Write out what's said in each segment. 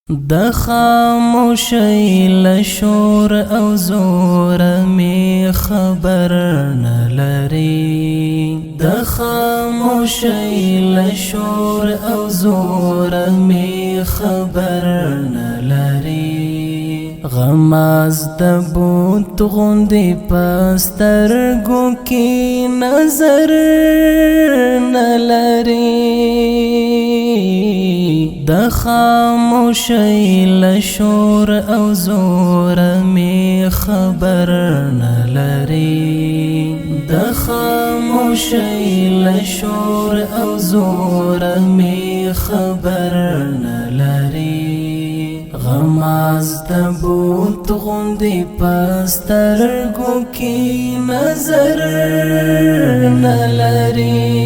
د خاموشۍ له شور او زور می خبر نه لري د خاموشۍ له شور او زور می خبر نه لري غماز د بوت غوندې پسترګو کې نظر نه لري د خاموشۍ له شور او زور می خبر نه لري د خاموشۍ له شور او زور می خبر نه لري غماز د بوت غوندې پسترګو کې نظر نه لري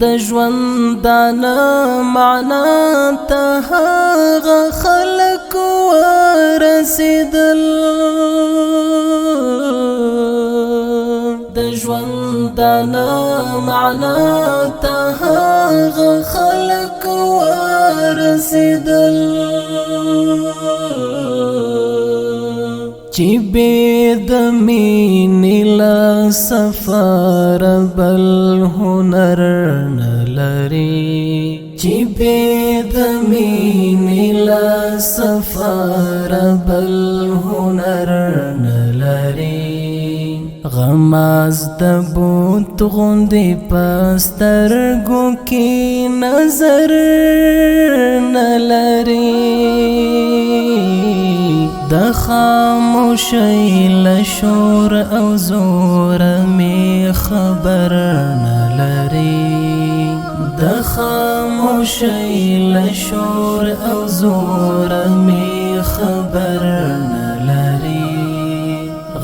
د ژوندانه معنا ته هغه خلق ورسېدل د ژوندانه معنا ته هغه خلق ورسېدل چې بې د مینې له سفر بل هنر نه لري چې بې د مینې له سفر بل هنر نه لري غماز د بوت غوندې پسترګو کې نظر نه لري د خاموشۍ له شور او زور می خبر نه لري د خاموشۍ له شور او زور می خبر نه لري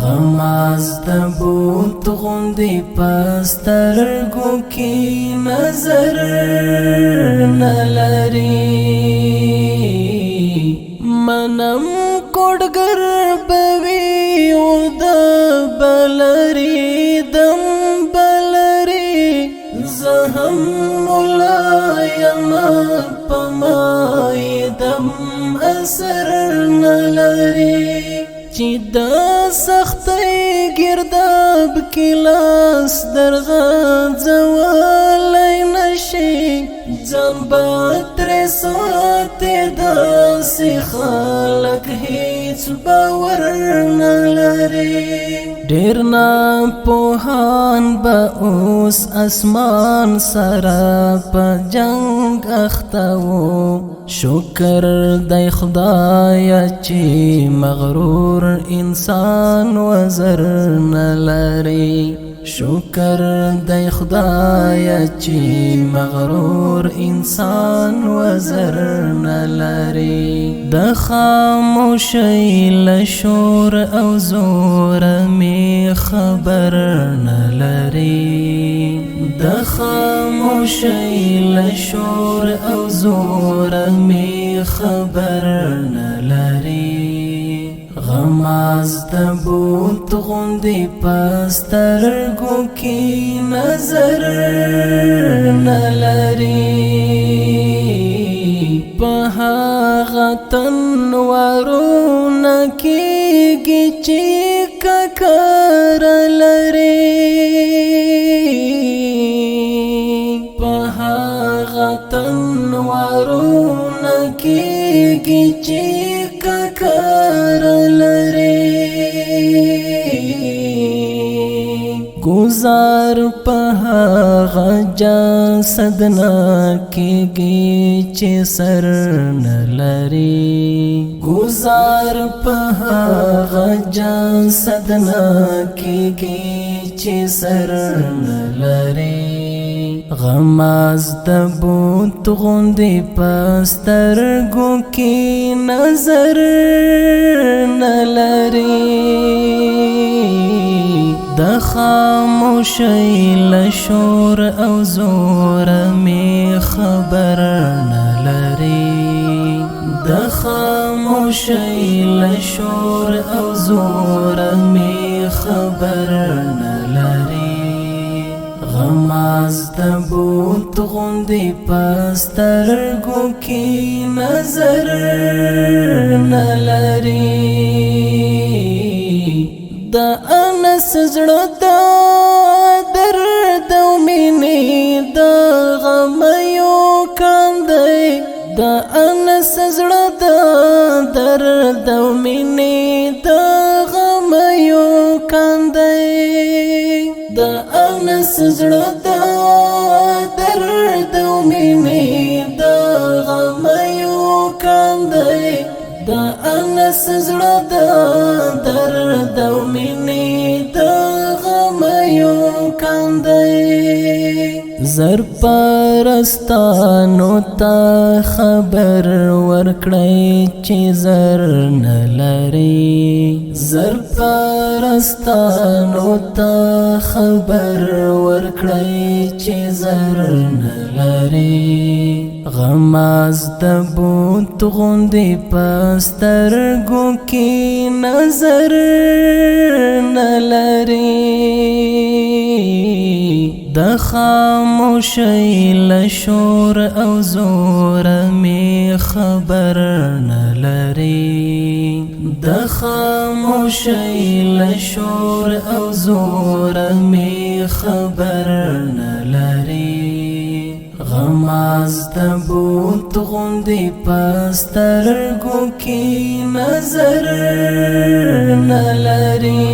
غماز د بوت غوندې پسترګو کې نظر نه لري منم کوډګر بوي او د بلري دم بلري زهم ملایم پمای دم اثر نلري چې د سختۍ گرداب کې لاس درغځولی نشي ځان به ترې ساتې داسې خلک هیڅ باور نه لري ډېر ناپوهان به اوس اسمان سره په جنګ اخته وو شکر دی خدایه چې مغرور انسان وزر نه لري شکر دی خدایه چې مغرور انسان وزر نه لري د خاموشۍ له شور او زور می خبر نه لري د خاموشۍ له شور او زور می خبر نه لري غماز د بوت غوندې پسترګو کې نظر نه لري په هغه تنورونه کېږي چې ککر لري په هغه تنورونه کېږي چې ککر لري گزار په هغه جسد نه کېږي چې سر نه لري گزار په هغه جسد نه کېږي چې سر نه لري غماز د بوت غوندې پسترګو کې نظر نه لري د خاموشۍ له شور او زور می خبر نه لري د خاموشۍ له شور او زور می خبر نه لري غماز د بوت غوندې پسترګو کې نظر نلري د انس زړه د درد او مینې د غم یو کاندی د انس زړه د درد او مینې د غم یو کاندی د انس زړه د درد او مینې د غم یو کاندی د انس زړه د درد او مینې د غم یو کاندی زر پرستانو ته خبر ورکړی چې زر نلري زر پرستانو ته خبر ورکړی چې زر نلري غماز د بوت غوندې پسترګو کې نظر نلري د خاموشۍ له شور او زور می خبر نلري د خاموشۍ له شور او زور می خبر نلري غماز د بوت غوندې پسترګو کې نظر نلري